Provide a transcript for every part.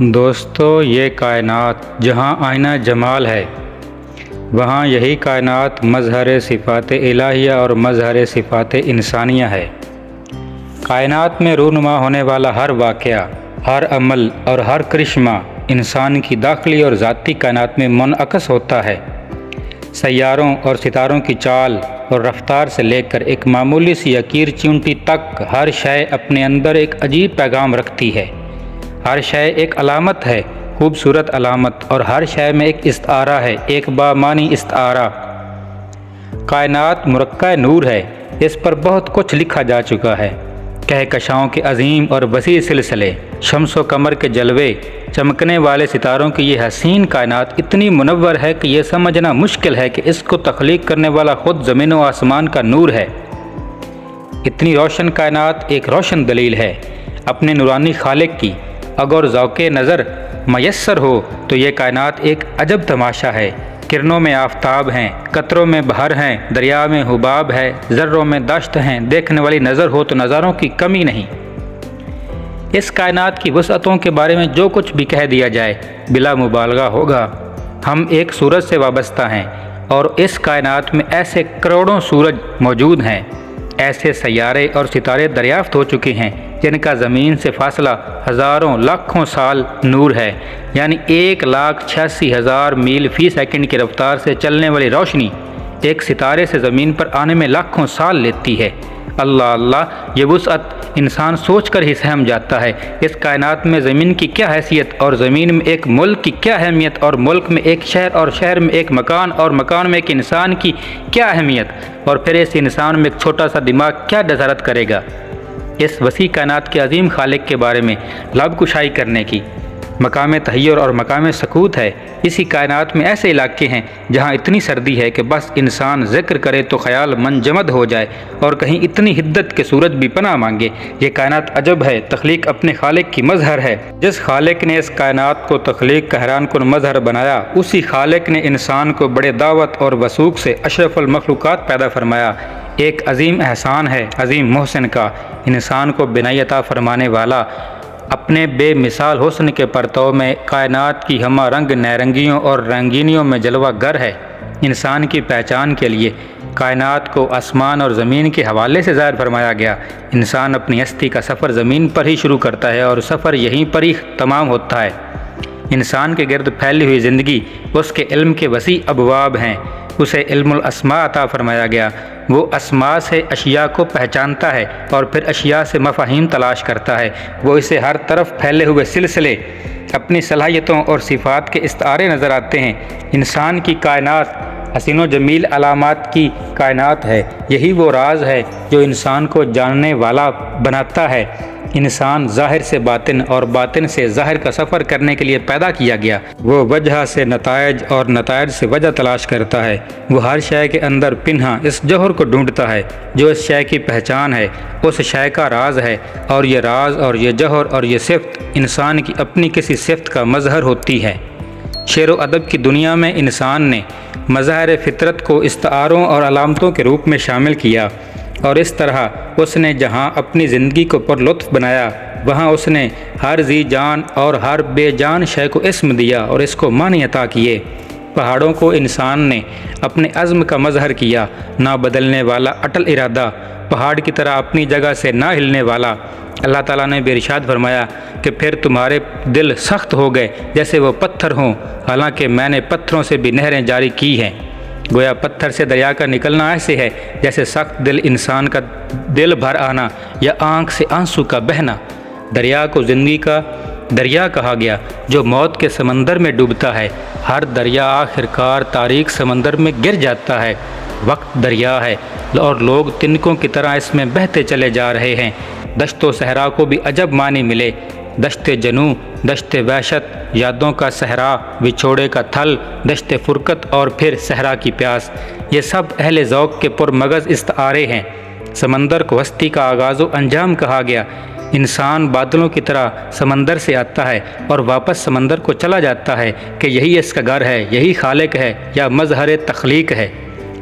دوستو، یہ کائنات جہاں آئینہ جمال ہے، وہاں یہی کائنات مظہر صفات الہیہ اور مظہر صفات انسانیہ ہے۔ کائنات میں رونما ہونے والا ہر واقعہ، ہر عمل اور ہر کرشمہ انسان کی داخلی اور ذاتی کائنات میں منعکس ہوتا ہے۔ سیاروں اور ستاروں کی چال اور رفتار سے لے کر ایک معمولی سی حقیر چیونٹی تک ہر شے اپنے اندر ایک عجیب پیغام رکھتی ہے۔ ہر شے ایک علامت ہے، خوبصورت علامت، اور ہر شے میں ایک استعارہ ہے، ایک بامانی استعارہ۔ کائنات مرکہ نور ہے، اس پر بہت کچھ لکھا جا چکا ہے۔ کہکشاؤں کے عظیم اور وسیع سلسلے، شمس و قمر کے جلوے، چمکنے والے ستاروں کی یہ حسین کائنات اتنی منور ہے کہ یہ سمجھنا مشکل ہے کہ اس کو تخلیق کرنے والا خود زمین و آسمان کا نور ہے۔ اتنی روشن کائنات ایک روشن دلیل ہے اپنے نورانی خالق کی۔ اگر ذوق نظر میسر ہو تو یہ کائنات ایک عجب تماشا ہے۔ کرنوں میں آفتاب ہیں، قطروں میں بحر ہیں، دریا میں حباب ہے، ذروں میں دشت ہیں۔ دیکھنے والی نظر ہو تو نظاروں کی کمی نہیں۔ اس کائنات کی وسعتوں کے بارے میں جو کچھ بھی کہہ دیا جائے بلا مبالغہ ہوگا۔ ہم ایک سورج سے وابستہ ہیں اور اس کائنات میں ایسے کروڑوں سورج موجود ہیں، ایسے سیارے اور ستارے دریافت ہو چکے ہیں جن کا زمین سے فاصلہ ہزاروں لاکھوں سال نور ہے، یعنی 1,86,000 میل فی سیکنڈ کی رفتار سے چلنے والی روشنی ایک ستارے سے زمین پر آنے میں لاکھوں سال لیتی ہے۔ اللہ اللہ، یہ وسعت انسان سوچ کر ہی سہم جاتا ہے۔ اس کائنات میں زمین کی کیا حیثیت اور زمین میں ایک ملک کی کیا اہمیت، اور ملک میں ایک شہر اور شہر میں ایک مکان اور مکان میں ایک انسان کی کیا اہمیت، اور پھر اس انسان میں ایک چھوٹا سا دماغ کیا جسارت کرے گا۔ اس وسیع کائنات کے عظیم خالق کے بارے میں لب کشائی کرنے کی مقام تحیر اور مقام سکوت ہے۔ اسی کائنات میں ایسے علاقے ہیں جہاں اتنی سردی ہے کہ بس انسان ذکر کرے تو خیال منجمد ہو جائے، اور کہیں اتنی حدت کے سورج بھی پناہ مانگے۔ یہ کائنات عجب ہے، تخلیق اپنے خالق کی مظہر ہے۔ جس خالق نے اس کائنات کو تخلیق کا حیران کن مظہر بنایا، اسی خالق نے انسان کو بڑے دعوت اور وثوق سے اشرف المخلوقات پیدا فرمایا۔ ایک عظیم احسان ہے عظیم محسن کا، انسان کو بنائی عطا فرمانے والا۔ اپنے بے مثال حسن کے پرتو میں کائنات کی ہمہ رنگ نیرنگیوں اور رنگینیوں میں جلوہ گر ہے۔ انسان کی پہچان کے لیے کائنات کو آسمان اور زمین کے حوالے سے ظاہر فرمایا گیا۔ انسان اپنی ہستی کا سفر زمین پر ہی شروع کرتا ہے اور سفر یہیں پر ہی تمام ہوتا ہے۔ انسان کے گرد پھیلی ہوئی زندگی اس کے علم کے وسیع ابواب ہیں۔ اسے علم الاسماء عطا فرمایا گیا۔ وہ اسماء سے اشیاء کو پہچانتا ہے اور پھر اشیاء سے مفاہیم تلاش کرتا ہے۔ وہ اسے ہر طرف پھیلے ہوئے سلسلے، اپنی صلاحیتوں اور صفات کے استعارے نظر آتے ہیں۔ انسان کی کائنات حسین و جمیل علامات کی کائنات ہے۔ یہی وہ راز ہے جو انسان کو جاننے والا بناتا ہے۔ انسان ظاہر سے باطن اور باطن سے ظاہر کا سفر کرنے کے لیے پیدا کیا گیا۔ وہ وجہ سے نتائج اور نتائج سے وجہ تلاش کرتا ہے۔ وہ ہر شے کے اندر پنہاں اس جوہر کو ڈھونڈتا ہے جو اس شے کی پہچان ہے، اس شے کا راز ہے، اور یہ راز اور یہ جوہر اور یہ صفت انسان کی اپنی کسی صفت کا مظہر ہوتی ہے۔ شعر و ادب کی دنیا میں انسان نے مظاہر فطرت کو استعاروں اور علامتوں کے روپ میں شامل کیا، اور اس طرح اس نے جہاں اپنی زندگی کو پر لطف بنایا، وہاں اس نے ہر ذی جان اور ہر بے جان شے کو اسم دیا اور اس کو معنی عطا کیے۔ پہاڑوں کو انسان نے اپنے عزم کا مظہر کیا، نہ بدلنے والا اٹل ارادہ، پہاڑ کی طرح اپنی جگہ سے نہ ہلنے والا۔ اللہ تعالیٰ نے بھی ارشاد فرمایا کہ پھر تمہارے دل سخت ہو گئے جیسے وہ پتھر ہوں، حالانکہ میں نے پتھروں سے بھی نہریں جاری کی ہیں۔ گویا پتھر سے دریا کا نکلنا ایسے ہے جیسے سخت دل انسان کا دل بھر آنا یا آنکھ سے آنسو کا بہنا۔ دریا کو زندگی کا دریا کہا گیا جو موت کے سمندر میں ڈوبتا ہے۔ ہر دریا آخر کار تاریک سمندر میں گر جاتا ہے۔ وقت دریا ہے اور لوگ تنکوں کی طرح اس میں بہتے چلے جا رہے ہیں۔ دشت و صحرا کو بھی عجب معنی ملے، دشت جنوں، دشت وحشت، یادوں کا صحرا، وچھوڑے کا تھل، دشت فرقت اور پھر صحرا کی پیاس۔ یہ سب اہل ذوق کے پرمغز استعارے ہیں۔ سمندر کو ہستی کا آغاز و انجام کہا گیا۔ انسان بادلوں کی طرح سمندر سے آتا ہے اور واپس سمندر کو چلا جاتا ہے کہ یہی اس کا گھر ہے، یہی خالق ہے یا مظہر تخلیق ہے۔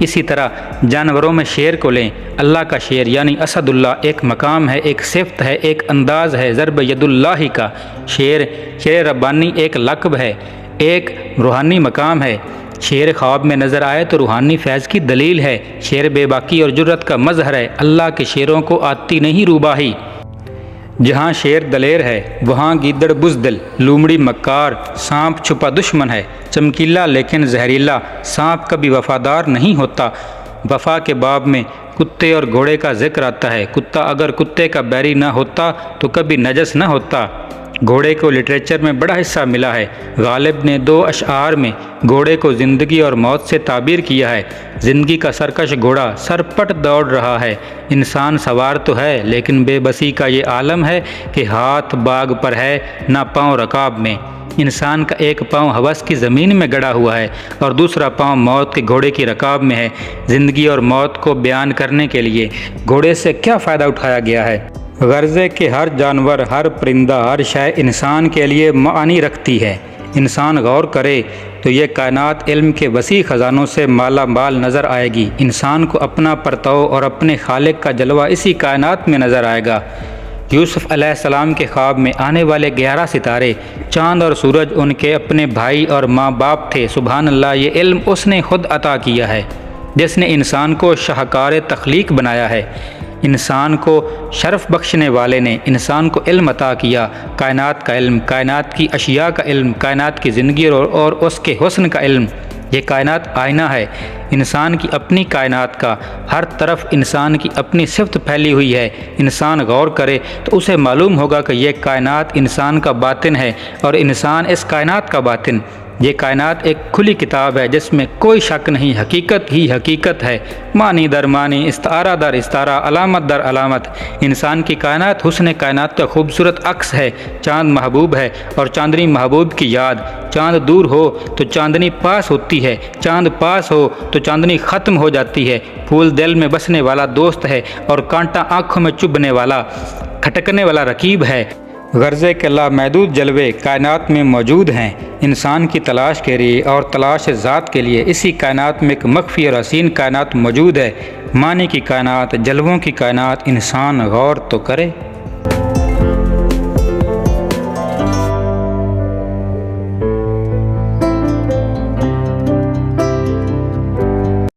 اسی طرح جانوروں میں شیر کو لیں، اللہ کا شیر یعنی اسد اللہ ایک مقام ہے، ایک صفت ہے، ایک انداز ہے ضرب ید اللہ کا۔ شیر ربانی ایک لقب ہے، ایک روحانی مقام ہے۔ شیر خواب میں نظر آئے تو روحانی فیض کی دلیل ہے۔ شیر بے باکی اور جرت کا مظہر ہے، اللہ کے شیروں کو آتی نہیں روباہی۔ جہاں شیر دلیر ہے وہاں گیدڑ بزدل، لومڑی مکار، سانپ چھپا دشمن ہے، چمکیلا لیکن زہریلا۔ سانپ کبھی وفادار نہیں ہوتا۔ وفا کے باب میں کتے اور گھوڑے کا ذکر آتا ہے۔ کتا اگر کتے کا بیری نہ ہوتا تو کبھی نجس نہ ہوتا۔ گھوڑے کو لٹریچر میں بڑا حصہ ملا ہے۔ غالب نے 2 اشعار میں گھوڑے کو زندگی اور موت سے تعبیر کیا ہے۔ زندگی کا سرکش گھوڑا سرپٹ دوڑ رہا ہے۔ انسان سوار تو ہے لیکن بے بسی کا یہ عالم ہے کہ ہاتھ باغ پر ہے نہ پاؤں رکاب میں۔ انسان کا ایک پاؤں ہوس کی زمین میں گڑا ہوا ہے اور دوسرا پاؤں موت کے گھوڑے کی رکاب میں ہے۔ زندگی اور موت کو بیان کرنے کے لیے گھوڑے سے کیا فائدہ اٹھایا گیا ہے؟ غرض کہ ہر جانور، ہر پرندہ، ہر شے انسان کے لیے معانی رکھتی ہے۔ انسان غور کرے تو یہ کائنات علم کے وسیع خزانوں سے مالا مال نظر آئے گی۔ انسان کو اپنا پرتو اور اپنے خالق کا جلوہ اسی کائنات میں نظر آئے گا۔ یوسف علیہ السلام کے خواب میں آنے والے 11 ستارے، چاند اور سورج ان کے اپنے بھائی اور ماں باپ تھے۔ سبحان اللہ، یہ علم اس نے خود عطا کیا ہے جس نے انسان کو شاہکار تخلیق بنایا ہے۔ انسان کو شرف بخشنے والے نے انسان کو علم عطا کیا، کائنات کا علم، کائنات کی اشیاء کا علم، کائنات کی زندگی اور اس کے حسن کا علم۔ یہ کائنات آئینہ ہے انسان کی اپنی کائنات کا، ہر طرف انسان کی اپنی صفت پھیلی ہوئی ہے۔ انسان غور کرے تو اسے معلوم ہوگا کہ یہ کائنات انسان کا باطن ہے اور انسان اس کائنات کا باطن۔ یہ کائنات ایک کھلی کتاب ہے جس میں کوئی شک نہیں، حقیقت ہی حقیقت ہے، معنی در معنی، استعارہ در استعارہ، علامت در علامت۔ انسان کی کائنات حسن کائنات کا خوبصورت عکس ہے۔ چاند محبوب ہے اور چاندنی محبوب کی یاد۔ چاند دور ہو تو چاندنی پاس ہوتی ہے، چاند پاس ہو تو چاندنی ختم ہو جاتی ہے۔ پھول دل میں بسنے والا دوست ہے اور کانٹا آنکھوں میں چبھنے والا، کھٹکنے والا رقیب ہے۔ غرض کہ لامحدود جلوے کائنات میں موجود ہیں۔ انسان کی تلاش کے لیے اور تلاش ذات کے لیے اسی کائنات میں ایک مخفی اور حسین کائنات موجود ہے۔ معنی کی کائنات، جلووں کی کائنات، انسان غور تو کرے۔